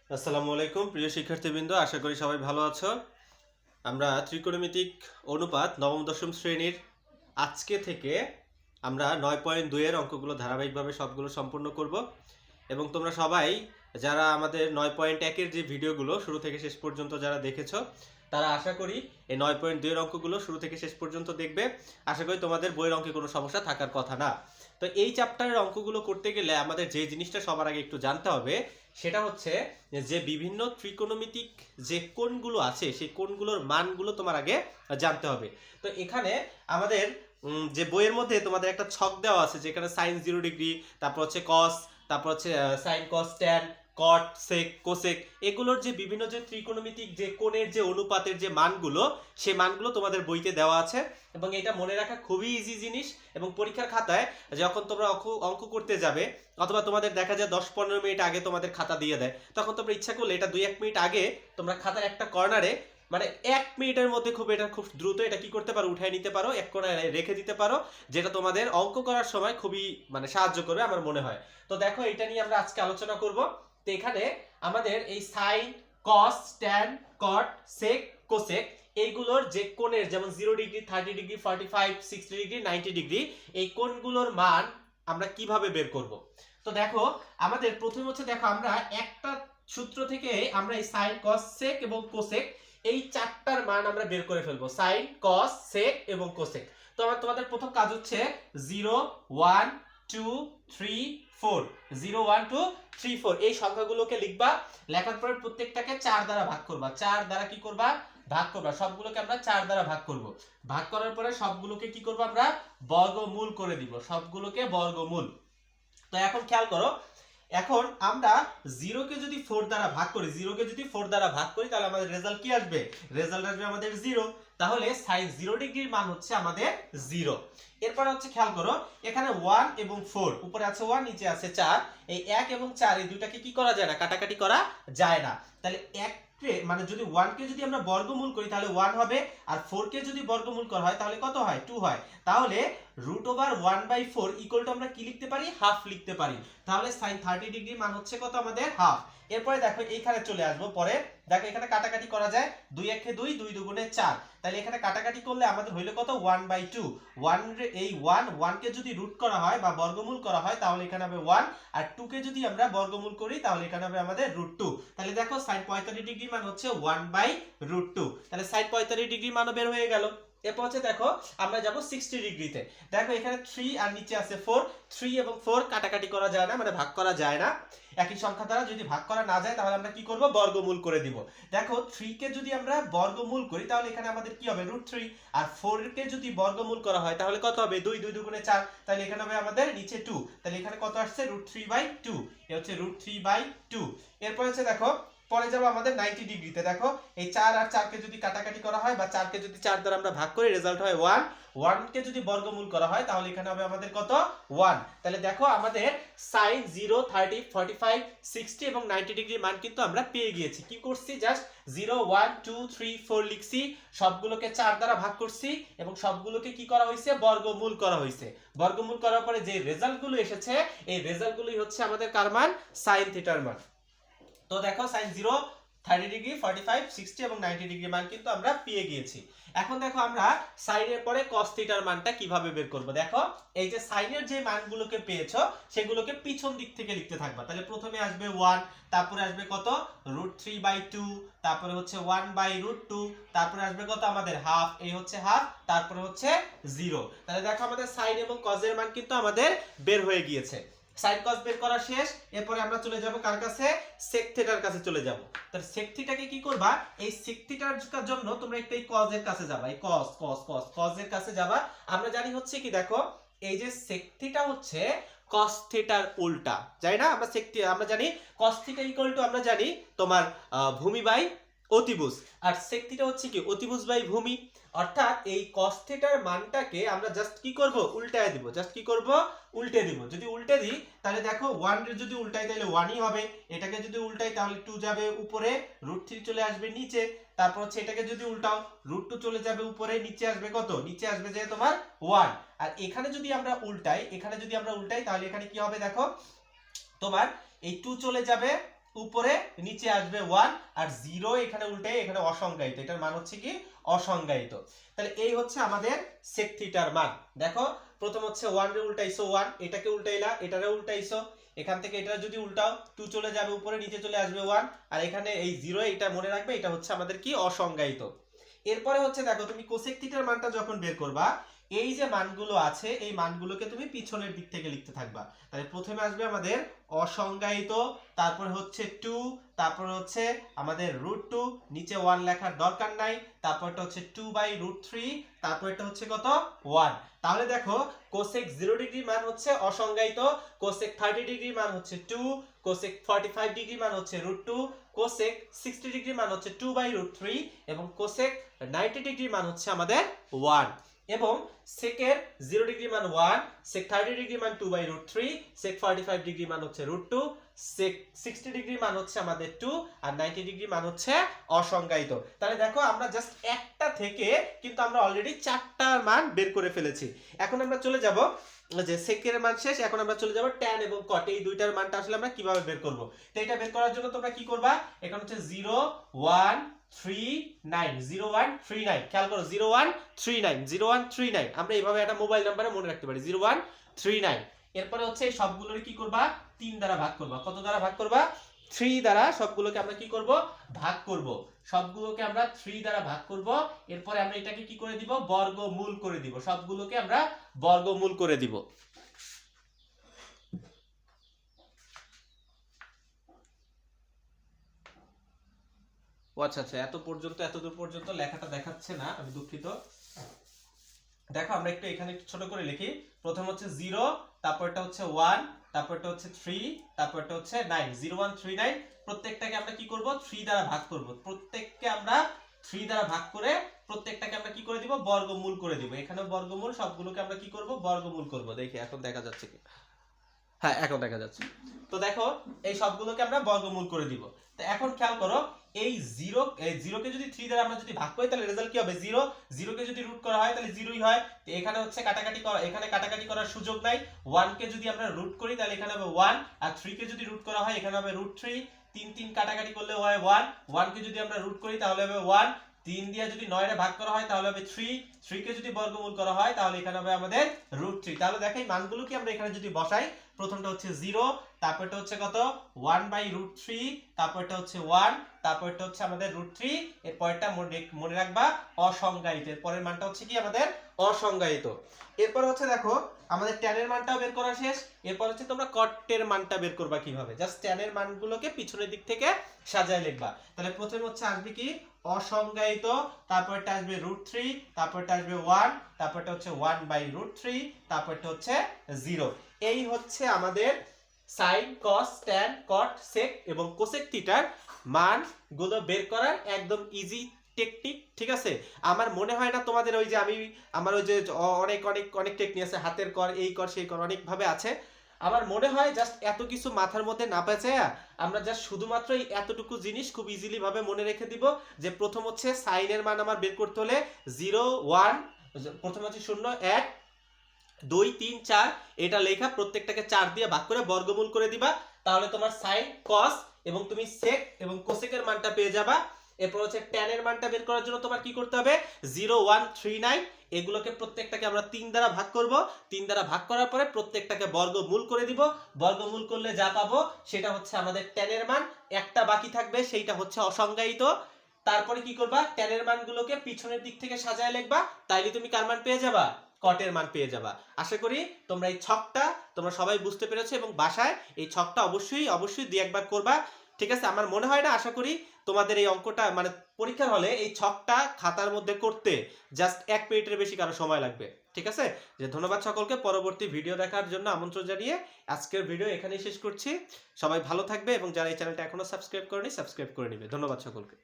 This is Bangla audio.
আসসালামু আলাইকুম প্রিয় শিক্ষার্থীবৃন্দ, আশা করি সবাই ভালো আছো। আমরা ত্রিকোণমিতিক অনুপাত নবম দশম শ্রেণীর আজকে থেকে আমরা 9.2 এর অঙ্কগুলো ধারাবাহিকভাবে সবগুলো সম্পূর্ণ করব এবং তোমরা সবাই যারা আমাদের 9.1 এর যে ভিডিওগুলো শুরু থেকে শেষ পর্যন্ত যারা দেখেছো তারা আশা করি এই 9.2 এর অঙ্কগুলো শুরু থেকে শেষ পর্যন্ত দেখবে। আশা করি তোমাদের বইয়ের অঙ্কে কোনো সমস্যা থাকার কথা না। তো এই চ্যাপ্টারের অঙ্কগুলো করতে গেলে আমাদের যে জিনিসটা সবার আগে একটু জানতে হবে সেটা হচ্ছে যে বিভিন্ন ত্রিকোণমিতিক যে কোণগুলো আছে সেই কোণগুলোর মানগুলো তোমার আগে জানতে হবে। তো এখানে আমাদের যে বইয়ের মধ্যে তোমাদের একটা ছক দেওয়া আছে যেখানে সাইন 0 ডিগ্রি, তারপর হচ্ছে কস, তারপর হচ্ছে সাইন কস ট্যান, কট, সেক, কোসেক, এগুলোর যে বিভিন্ন যে ত্রিকোণমিতিক যে কোণের যে অনুপাতের যে মানগুলো সেই মানগুলো তোমাদের বইতে দেওয়া আছে এবং এটা মনে রাখা খুবই ইজি জিনিস। এবং পরীক্ষার খাতায় যখন তোমরা অঙ্ক করতে যাবে অথবা তোমাদের দেখা যায় 10-15 মিনিট আগে তোমাদের খাতা দিয়ে দেয়, তখন তোমরা ইচ্ছা করলে এটা 2-1 মিনিট আগে তোমরা খাতার একটা কর্নারে মানে 1 মিনিটের মধ্যে খুব দ্রুত এটা কি করতে পারো, উঠায় নিতে পারো, এক কোণায় রেখে দিতে পারো, যেটা তোমাদের অঙ্ক করার সময় খুবই সাহায্য করবে আমার মনে হয়। তো দেখো এটা নিয়ে আমরা আজকে আলোচনা করব। তো এখানে আমাদের এই সাইন, কস, ট্যান, কট, সেক, কোসেক এইগুলোর যে কোণের যেমন 0 ডিগ্রি, 30 ডিগ্রি, 45, 60 ডিগ্রি, 90 ডিগ্রি এই কোণগুলোর মান আমরা কিভাবে বের করব। তো দেখো আমাদের প্রথম হচ্ছে দেখো আমরা একটা সূত্র থেকে আমরা এই সাইন, কস, সেক এবং কোসেক এই চারটার মান আমরা বের করে ফেলবো। সাইন, কস, সেক এবং কোসেক। তো তোমাদের প্রথম কাজ হচ্ছে 0 1 2 3 4 0 1 2 3 4 এই সংখ্যাগুলোকে লিখবা। লেখার পরে প্রত্যেকটাকে 4 দ্বারা ভাগ করবা। 4 দ্বারা কি করবা? ভাগ করবা। সবগুলোকে আমরা 4 দ্বারা ভাগ করব। ভাগ করার পরে সবগুলোকে কি করব? আমরা বর্গমূল করে দিব। সবগুলোকে বর্গমূল। তো এখন খেয়াল করো, এখন আমরা 0 কে যদি 4 দ্বারা ভাগ করি, 0 কে যদি 4 দ্বারা ভাগ করি তাহলে আমাদের রেজাল্ট কি আসবে? রেজাল্ট আসবে আমাদের 0। তাহলে sin 0 ডিগ্রির মান হচ্ছে আমাদের 0। এরপর হচ্ছে খেয়াল করো, এখানে 1 এবং 4, উপরে আছে 1 নিচে আছে 4, এই 1 এবং 4 এই দুটাকে কি করা যায় না? কাটাকাটি করা যায় না। তাহলে 1 কে যদি 1 কে যদি আমরা বর্গমূল করি তাহলে 1 হবে, আর 4 কে যদি বর্গমূল করা হয় তাহলে কত হয়? 2 হয়। তাহলে √1/4 ইকুয়াল টু আমরা কি লিখতে পারি? হাফ লিখতে পারি। তাহলে sin 30 ডিগ্রি মান হচ্ছে কত? আমাদের হাফ। এরপরে দেখো এইখানে চলে আসবো পরে, দেখো এখানে কাটাকাটি করা যায়, 2 1 2 2 2 4, তাহলে এখানে কাটাকাটি করলে আমাদের হইলো কত? 1/2। 1 এই 1 কে যদি রুট করা হয় বা বর্গমূল করা হয় তাহলে এখানে হবে 1, আর 2 কে যদি আমরা বর্গমূল করি তাহলে এখানে হবে আমাদের √2। তাহলে দেখো sin 45 ডিগ্রি মান হচ্ছে 1/√2। তাহলে sin 45 ডিগ্রি মানও বের হয়ে গেল। এরপর হচ্ছে দেখো আমরা যাব 60 ডিগ্রিতে। দেখো এখানে 3 আর নিচে আছে 4, 3 এবং 4 কাটাকাটি করা যায় না, ভাগ করা যায় না। একই সংখ্যা দ্বারা যদি ভাগ করা না যায় তাহলে আমরা কি করব? বর্গমূল করে দিব। দেখো 3 কে যদি আমরা বর্গমূল করি তাহলে এখানে আমাদের কি হবে? √3। আর 4 কে যদি বর্গমূল করা হয় তাহলে কত হবে? 2 2 2 4, তাহলে এখানে হবে আমাদের নিচে 2, তাহলে এখানে কত আসছে? √3/2। এ হচ্ছে √3/2। এরপর হচ্ছে দেখো পরে যাব আমাদের 90 ডিগ্রিতে। দেখো এই 4 আর 4 কে যদি কাটাকাটি করা হয় বা 4 কে যদি 4 দ্বারা আমরা ভাগ করি রেজাল্ট হয় 1। 1 কে যদি বর্গমূল করা হয় তাহলে এখানে হবে আমাদের কত? 1। তাহলে দেখো আমাদের sin 0 30 45 60 এবং 90 ডিগ্রির মান কিন্তু আমরা পেয়ে গিয়েছি। কি করছি? জাস্ট 0 1 2 3 4 লিখছি, সবগুলোকে 4 দ্বারা ভাগ করছি এবং সবগুলোকে কি করা হয়েছে? বর্গমূল করা হয়েছে। বর্গমূল করার পরে যে রেজাল্টগুলো এসেছে এই রেজাল্টগুলোই হচ্ছে আমাদের কার মান? sin থিটার মান। তো দেখো sin 0 30 ডিগ্রি 45 60 এবং 90 ডিগ্রি মান কিন্তু আমরা পেয়ে গিয়েছি। এখন দেখো আমরা sin এর পরে cos থিটার মানটা কিভাবে বের করব। দেখো এই যে sin এর যে মানগুলোকে পেয়েছো সেগুলোকে পিছন দিক থেকে লিখতে থাকবা। তাহলে প্রথমে আসবে 1, তারপরে আসবে কত? √3/2, তারপরে হচ্ছে 1/√2, তারপরে আসবে কত? আমাদের হাফ, এই হচ্ছে হাফ, তারপরে হচ্ছে 0। তাহলে দেখো আমাদের sin এবং cos এর মান কিন্তু আমাদের বের হয়ে গিয়েছে। sin cos বের করা শেষ। এরপরে আমরা চলে যাব কার কাছে? sec থিটার কাছে চলে যাব। তাহলে sec থিটাকে কি করবা? এই sec থিটার জন্য তোমরা একটু এই cos এর কাছে যাবা। এই cos এর কাছে যাবা। আমরা জানি হচ্ছে কি, দেখো এই যে sec থিটা হচ্ছে cos থিটার উল্টা, যাই না? আমরা জানি cos থিটা ইকুয়াল টু আমরা জানি তোমার ভূমি বাই অতিভুজ, আর sec থিটা হচ্ছে কি? অতিভুজ বাই ভূমি। অর্থাৎ এই cos থিটার মানটাকে আমরা জাস্ট কি করব? উল্টায় দিব। জাস্ট কি করব? উল্টে দিব। যদি উল্টে দিই তাহলে দেখো 1 এর যদি উল্টাই তাহলে 1ই হবে, এটাকে যদি উল্টাই তাহলে 2 যাবে উপরে, √3 চলে আসবে নিচে, তারপর হচ্ছে এটাকে যদি উল্টাও √2 চলে যাবে উপরে, নিচে আসবে কত? নিচে আসবে যে তোমার 1। আর এখানে যদি আমরা উল্টাই তাহলে এখানে কি হবে? দেখো তোমার এই 2 চলে যাবে উপরে নিচে আসবে 1 আর 0 এখানে উল্টে এখানে অসংজ্ঞায়িত, এটার মান হচ্ছে কি অসংজ্ঞায়িত। তাহলে এই হচ্ছে আমাদের sec থিটার মান। দেখো প্রথম হচ্ছে 1 রে উল্টাইছো 1, এটাকে উল্টাইলা, এটারে উল্টাইছো, এখান থেকে এটা যদি উল্টাও 2 চলে যাবে উপরে, নিচে চলে আসবে 1, আর এখানে এই 0, এটা মনে রাখবে, এটা হচ্ছে আমাদের কি অসংজ্ঞায়িত। এরপরে হচ্ছে দেখো তুমি কোসেক থিটার মানটা যখন বের করবা, এই যে মানগুলো আছে এই মানগুলোকে তুমি পিছনের দিক থেকে লিখতে থাকবা। তাহলে প্রথমে আসবে আমাদের অসংজ্ঞায়িত, তারপর হচ্ছে 2, তারপর হচ্ছে আমাদের √2, নিচে 1 লেখার দরকার নাই, তারপরটা হচ্ছে 2/√3, তারপরটা হচ্ছে কত 1। তাহলে দেখো কোসেক 0 ডিগ্রি মান হচ্ছে অসংজ্ঞায়িত, কোসেক 30 ডিগ্রি মান হচ্ছে 2, কোসেক 45 ডিগ্রি মান হচ্ছে √2, কোসেক 60 ডিগ্রি মান হচ্ছে 2/√3 এবং কোসেক 90 ডিগ্রি মান হচ্ছে আমাদের 1। এবং সেকের 0 ডিগ্রি মান 1, সেক 30 ডিগ্রি মান 2/√3, সেক 45 ডিগ্রি মান হচ্ছে √2, সেক 60 ডিগ্রি মান হচ্ছে আমাদের 2 আর 90 ডিগ্রি মান হচ্ছে অসংজ্ঞায়িত। তাহলে দেখো আমরা জাস্ট একটা থেকে কিন্তু আমরা অলরেডি 4টার মান বের করে ফেলেছি। এখন আমরা চলে যাব যে সেকের মান শেষ, এখন আমরা চলে যাব tan এবং cot, এই দুইটার মানটা আসলে আমরা কিভাবে বের করব। তো এটা বের করার জন্য তোমরা কি করবা, এখন হচ্ছে 0 1 3 9 0 1 3 9, খেয়াল করো 0 1 3 9 0 1 3 9, আমরা এইভাবে একটা মোবাইল নাম্বারে মনে রাখতে পারি 0 1 3 9। এরপরে হচ্ছে এই সবগুলোর কি করবা, 3 দ্বারা ভাগ করবা। কত দ্বারা ভাগ করবা, 3 দ্বারা সবগুলোকে আমরা কি করব, ভাগ করব। সবগুলোকে আমরা 3 দ্বারা ভাগ করব। এরপরে আমরা এটাকে কি করে দিব, বর্গমূল করে দিব। সবগুলোকে আমরা বর্গমূল করে দিব। আচ্ছা আচ্ছা, এতদূর পর্যন্ত লেখাটা দেখাচ্ছে না, আমি দুঃখিত। দেখো আমরা একটু এখানে একটু ছোট করে লিখি। প্রথম হচ্ছে 0, তারপরটা হচ্ছে 1, তারপরটা হচ্ছে 3, তারপরটা হচ্ছে 9, 0 1 3 9। প্রত্যেকটাকে আমরা কি করব, 3 দ্বারা ভাগ করব। প্রত্যেককে আমরা 3 দ্বারা ভাগ করে প্রত্যেকটাকে আমরা কি করে দিব, বর্গমূল করে দিব। এখানেও বর্গমূল, সবগুলোকে আমরা কি করব, বর্গমূল করব। দেখি এখন দেখা যাচ্ছে কি, হ্যাঁ এখন দেখা যাচ্ছে। তো দেখো এই সবগুলোকে আমরা বর্গমূল করে দিব। তো এখন খেয়াল করো এই 0 কে যদি 3 দ্বারা আমরা যদি ভাগ করি তাহলে রেজাল্ট কি হবে, 0। 0 কে যদি রুট করা হয় তাহলে 0ই হয়। তো এখানে হচ্ছে কাটাকাটি করা, এখানে কাটাকাটি করার সুযোগ নাই। 1 কে যদি আমরা রুট করি তাহলে এখানে হবে 1, আর 3 কে যদি রুট করা হয় এখানে হবে √3। 3 3 কাটাকাটি করলে হয় 1, 1 কে যদি আমরা রুট করি তাহলে হবে 1। 3 দিয়ে যদি 9 এর ভাগ করা হয় তাহলে হবে 3, 3 কে যদি বর্গমূল করা হয় তাহলে এখানে হবে আমাদের √3। তাহলে দেখো এই মানগুলো কি আমরা এখানে যদি বসাই, প্রথমটা হচ্ছে 0, তারপরটা হচ্ছে কত 1/√3, তারপরটা হচ্ছে 1, তারপরটা হচ্ছে আমাদের √3, এর পরেরটা মনে রাখবা অসংজ্ঞায়িত। এর পরের মানটা হচ্ছে কি আমাদের অসংজ্ঞায়িত। এরপর হচ্ছে দেখো আমাদের tan এর মানটাও বের করা শেষ। এরপর হচ্ছে তোমরা cot এর মানটা বের করবা কিভাবে, জাস্ট tan এর মানগুলোকে পিছনের দিক থেকে সাজায় লিখবা। তাহলে প্রথমে হচ্ছে আসবে কি অসংজ্ঞায়িত, তারপরটা আসবে √3, তারপরটা আসবে 1, তারপরটা হচ্ছে 1/√3, তারপরটা হচ্ছে 0। এই হচ্ছে আমাদের sin cos tan cot sec এবং cosec থিটার মানগুলো বের করার একদম ইজি টেকনিক, ঠিক আছে। আমার মনে হয় না তোমাদের ওই যে আমার ওই যে অনেক অনেক অনেক টেকনিক আছে, হাতের কর, এই কর সেই কর, অনেক ভাবে আছে। আমার মনে হয় জাস্ট এত কিছু মাথার মধ্যে না পেঁচায়া আমরা জাস্ট শুধুমাত্র এই এতটুকু জিনিস খুব ইজিলি ভাবে মনে রেখে দিব যে প্রথম হচ্ছে সাইনের মান আমার বের করতে হলে 0 1, প্রথম হচ্ছে 0 1 2 3 4, এটা লেখা প্রত্যেকটাকে 4 দিয়ে ভাগ করে বর্গমূল করে দিবা। তাহলে তোমার সাইন কস এবং তুমি সেক এবং কোসেকের মানটা পেয়ে যাবা। এরপর হচ্ছে tan এর মানটা বের করার জন্য তোমার কি করতে হবে, 0 1 3 9, এগুলোকে প্রত্যেকটাকে আমরা 3 দ্বারা ভাগ করব। 3 দ্বারা ভাগ করার পরে প্রত্যেকটাকে বর্গমূল করে দিব। বর্গমূল করলে যা পাবো সেটা হচ্ছে আমাদের tan এর মান। একটা বাকি থাকবে, সেইটা হচ্ছে অসংজ্ঞায়িত। তারপরে কি করবা, tan এর মানগুলোকে পিছনের দিক থেকে সাজায় লিখবা, তাইলে তুমি কার মান পেয়ে যাবা, cot এর মান পেয়ে যাবা। আশা করি তোমরা এই ছকটা তোমরা সবাই বুঝতে পেরেছো এবং বাসায় এই ছকটা অবশ্যই অবশ্যই দুই একবার করবা, ঠিক আছে। আমার মনে হয় না, আশা করি তোমাদের এই অঙ্কটা মানে পরীক্ষার হলে এই ছকটা খাতার মধ্যে করতে জাস্ট 1 মিনিটের বেশি কারো সময় লাগবে, ঠিক আছে। যে ধন্যবাদ সকলকে, পরবর্তী ভিডিও দেখার জন্য আমন্ত্রণ জানিয়ে আজকের ভিডিও এখানেই শেষ করছি। সবাই ভালো থাকবে এবং যারা এই চ্যানেলটা এখনো সাবস্ক্রাইব করেনি সাবস্ক্রাইব করে নিবে। ধন্যবাদ সকলকে।